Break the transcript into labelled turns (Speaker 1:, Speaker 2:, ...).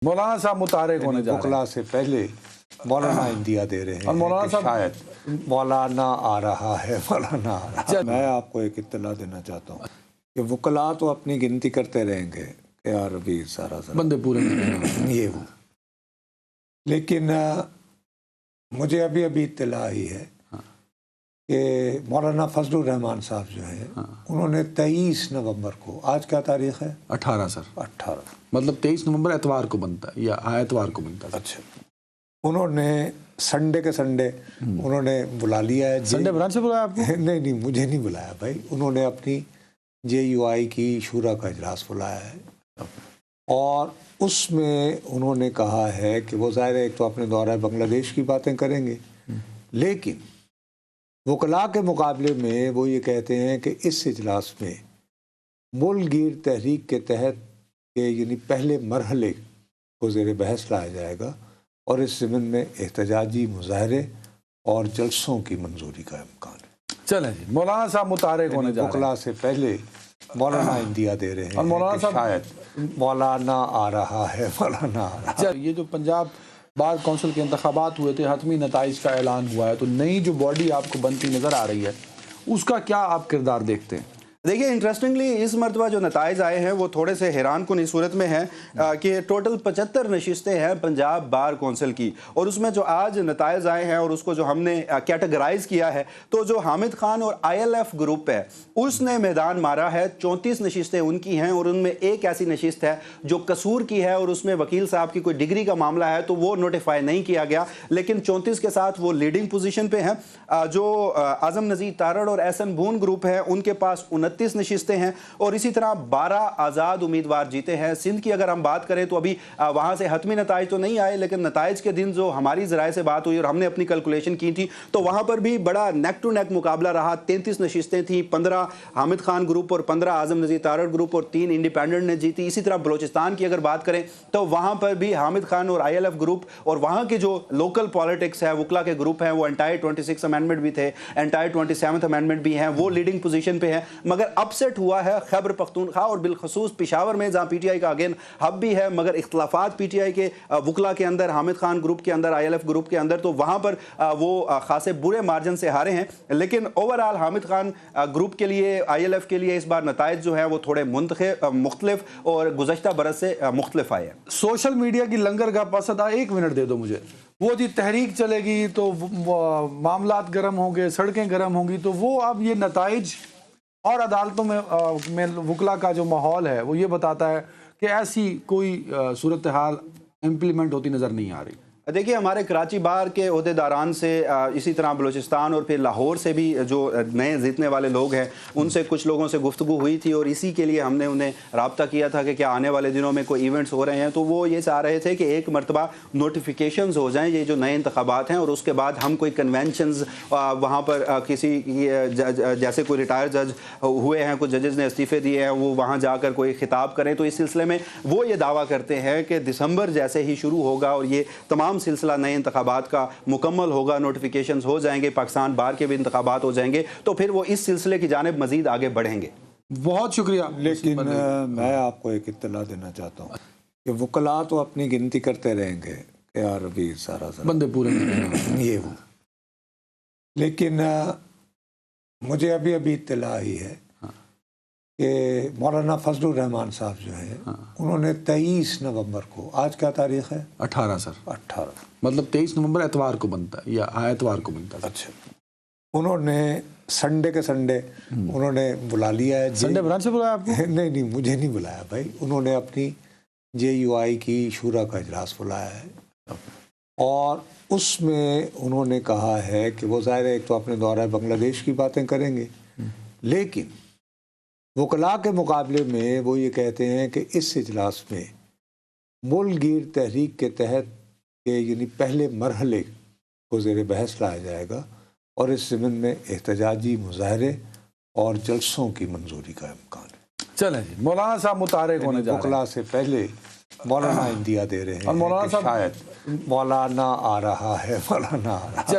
Speaker 1: مولانا صاحب متحرک ہونے جا رہے ہیں،
Speaker 2: وکلا سے پہلے مولانا انڈیا دے رہے ہیں
Speaker 1: اور مولانا
Speaker 2: کہ
Speaker 1: صاحب
Speaker 2: شاید مولانا آ رہا ہے مولانا آ رہا ہے۔ میں آپ کو ایک اطلاع دینا چاہتا ہوں کہ وکلا تو اپنی گنتی کرتے رہیں گے کہ یار ابھی سارا
Speaker 1: بندے پورے نہیں
Speaker 2: یہ وہ، لیکن مجھے ابھی اطلاع آئی ہے کہ مولانا فضل الرحمان صاحب جو ہیں انہوں نے 23 نومبر کو، آج کیا تاریخ ہے؟
Speaker 1: 18 سر،
Speaker 2: 18
Speaker 1: مطلب 23 نومبر اتوار کو بنتا ہے یا اتوار کو بنتا ہے۔
Speaker 2: اچھا، انہوں نے سنڈے کے سنڈے انہوں نے بلا لیا ہے
Speaker 1: سنڈے برانچ سے بلایا آپ کو؟
Speaker 2: نہیں مجھے نہیں بلایا بھائی، انہوں نے اپنی JUI کی شورا کا اجلاس بلایا ہے اور اس میں انہوں نے کہا ہے کہ وہ ظاہر ہے ایک تو اپنے دورہ بنگلہ دیش کی باتیں کریں گے، لیکن وکلا کے مقابلے میں وہ یہ کہتے ہیں کہ اس اجلاس میں ملک گیر تحریک کے تحت کہ یعنی پہلے مرحلے کو زیر بحث لایا جائے گا اور اس ضمن میں احتجاجی مظاہرے اور جلسوں کی منظوری کا امکان ہے۔
Speaker 1: چلیں جی، مولانا صاحب متحرک ہونے جا رہے ہیں،
Speaker 2: وکلا سے پہلے مولانا انڈیا دے رہے
Speaker 1: اور
Speaker 2: ہیں
Speaker 1: مولانا
Speaker 2: کہ
Speaker 1: صاحب
Speaker 2: شاید مولانا آ رہا ہے مولانا آ رہا ہے۔
Speaker 1: یہ جو پنجاب بار کونسل کے انتخابات ہوئے تھے، حتمی نتائج کا اعلان ہوا ہے، تو نئی جو باڈی آپ کو بنتی نظر آ رہی ہے اس کا کیا آپ کردار دیکھتے ہیں؟
Speaker 3: دیکھیے انٹرسٹنگلی اس مرتبہ جو نتائج آئے ہیں وہ تھوڑے سے حیران کن اس صورت میں ہیں کہ ٹوٹل 75 نشستیں ہیں پنجاب بار کونسل کی، اور اس میں جو آج نتائج آئے ہیں اور اس کو جو ہم نے کیٹیگرائز کیا ہے تو جو حامد خان اور ILF گروپ ہے اس نے میدان مارا ہے، 34 نشستیں ان کی ہیں اور ان میں ایک ایسی نشست ہے جو قصور کی ہے اور اس میں وکیل صاحب کی کوئی ڈگری کا معاملہ ہے تو وہ نوٹیفائی نہیں کیا گیا، لیکن 34 کے ساتھ وہ لیڈنگ پوزیشن پہ ہیں۔ جو اعظم نذیر تارڑ اور SN بون گروپ ہے ان کے پاس 29 نشستیں ہیں اور اسی طرح 12 آزاد امیدوار جیتے ہیں۔ سندھ کی اگر ہم بات کریں تو ابھی وہاں سے حتمی نتائج تو نہیں آئے، لیکن نتائج کے دن جو ہماری ذرائع سے بات ہوئی اور ہم نے اپنی کیلکولیشن کی تھی تو وہاں پر بھی بڑا نیک ٹو نیک مقابلہ رہا، 33 نشستیں تھیں، 15 حامد خان گروپ اور 15 اعظم نذیر تارڑ گروپ اور 3 انڈیپینڈنٹ نے جیتی۔ اسی طرح بلوچستان کی اگر بات کریں تو وہاں پر بھی حامد خان اور ILF گروپ اور وہاں کے جو لوکل پالیٹکس ہے وکلا کے گروپ ہیں وہ انٹائر 26 امینڈمنٹ بھی تھے، انٹائر 27 امینڈمنٹ بھی ہیں، وہ لیڈنگ پوزیشن پہ ہیں، مگر اپسیٹ ہوا ہے خیبر پختونخوا اور بالخصوص پشاور میں جہاں PTI کا اگین ہب بھی ہے، مگر اختلافات PTI کے وکلا کے اندر، حامد خان گروپ کے اندر، ILF گروپ کے اندر، تو وہاں پر وہ خاصے برے مارجن سے ہارے ہیں۔ لیکن اوورآل حامد خان گروپ کے لیے، ILF کے لیے اس بار نتائج جو ہیں وہ تھوڑے مختلف اور گزشتہ برس سے مختلف آئے ہیں۔
Speaker 1: سوشل میڈیا کی لنگر کا پسدا، 1 منٹ دے دو مجھے، وہ جی تحریک چلے گی تو معاملات گرم ہوں گے، سڑکیں گرم ہوں گی، تو وہ اب یہ نتائج اور عدالتوں میں وکلا کا جو ماحول ہے وہ یہ بتاتا ہے کہ ایسی کوئی صورتحال امپلیمنٹ ہوتی نظر نہیں آ رہی۔
Speaker 3: دیکھیے ہمارے کراچی بار کے عہدیداران سے، اسی طرح بلوچستان اور پھر لاہور سے بھی جو نئے جیتنے والے لوگ ہیں ان سے کچھ لوگوں سے گفتگو ہوئی تھی اور اسی کے لیے ہم نے انہیں رابطہ کیا تھا کہ کیا آنے والے دنوں میں کوئی ایونٹس ہو رہے ہیں، تو وہ یہ چاہ رہے تھے کہ ایک مرتبہ نوٹیفیکیشنز ہو جائیں یہ جو نئے انتخابات ہیں اور اس کے بعد ہم کوئی کنونشنز وہاں پر کسی جیسے کوئی ریٹائر جج ہوئے ہیں، کچھ ججز نے استعفے دیے ہیں، وہ وہاں جا کر کوئی خطاب کریں، تو اس سلسلے میں وہ یہ دعویٰ کرتے ہیں کہ دسمبر جیسے ہی شروع ہوگا اور یہ تمام سلسلہ نئے انتخابات کا مکمل ہوگا، نوٹیفیکیشنز ہو جائیں گے، پاکستان بار کے بھی انتخابات ہو جائیں گے، تو پھر وہ اس سلسلے کی جانب مزید آگے بڑھیں گے۔
Speaker 1: بہت شکریہ۔
Speaker 2: لیکن میں آپ کو ایک اطلاع دینا چاہتا ہوں کہ وکلا تو اپنی گنتی کرتے رہیں گے کہ یار ابھی سارا
Speaker 1: بندے پورے نہیں
Speaker 2: یہ وہ، لیکن مجھے ابھی اطلاع آئی ہے کہ مولانا فضل الرحمان صاحب جو ہیں انہوں نے 23 نومبر کو، آج کیا تاریخ ہے؟
Speaker 1: 18 سر،
Speaker 2: 18
Speaker 1: مطلب 23 نومبر اتوار کو بنتا ہے یا اتوار کو بنتا ہے۔
Speaker 2: اچھا، انہوں نے سنڈے کے سنڈے انہوں نے بلا لیا ہے
Speaker 1: سنڈے برانچ سے بلایا آپ کو؟
Speaker 2: نہیں مجھے نہیں بلایا بھائی، انہوں نے اپنی JUI کی شورا کا اجلاس بلایا ہے اور اس میں انہوں نے کہا ہے کہ وہ ظاہر ہے ایک تو اپنے دورہ بنگلہ دیش کی باتیں کریں گے، لیکن وکلا کے مقابلے میں وہ یہ کہتے ہیں کہ اس اجلاس میں ملک گیر تحریک کے تحت کہ یعنی پہلے مرحلے کو زیر بحث لایا جائے گا اور اس ضمن میں احتجاجی مظاہرے اور جلسوں کی منظوری کا امکان ہے۔
Speaker 1: چلیں جی، مولانا صاحب متحرک ہونے جا رہے ہیں،
Speaker 2: وکلا سے پہلے مولانا انڈیا دے رہے
Speaker 1: اور
Speaker 2: ہیں
Speaker 1: مولانا
Speaker 2: کہ
Speaker 1: صاحب
Speaker 2: شاید مولانا آ رہا ہے مولانا آ رہا ہے۔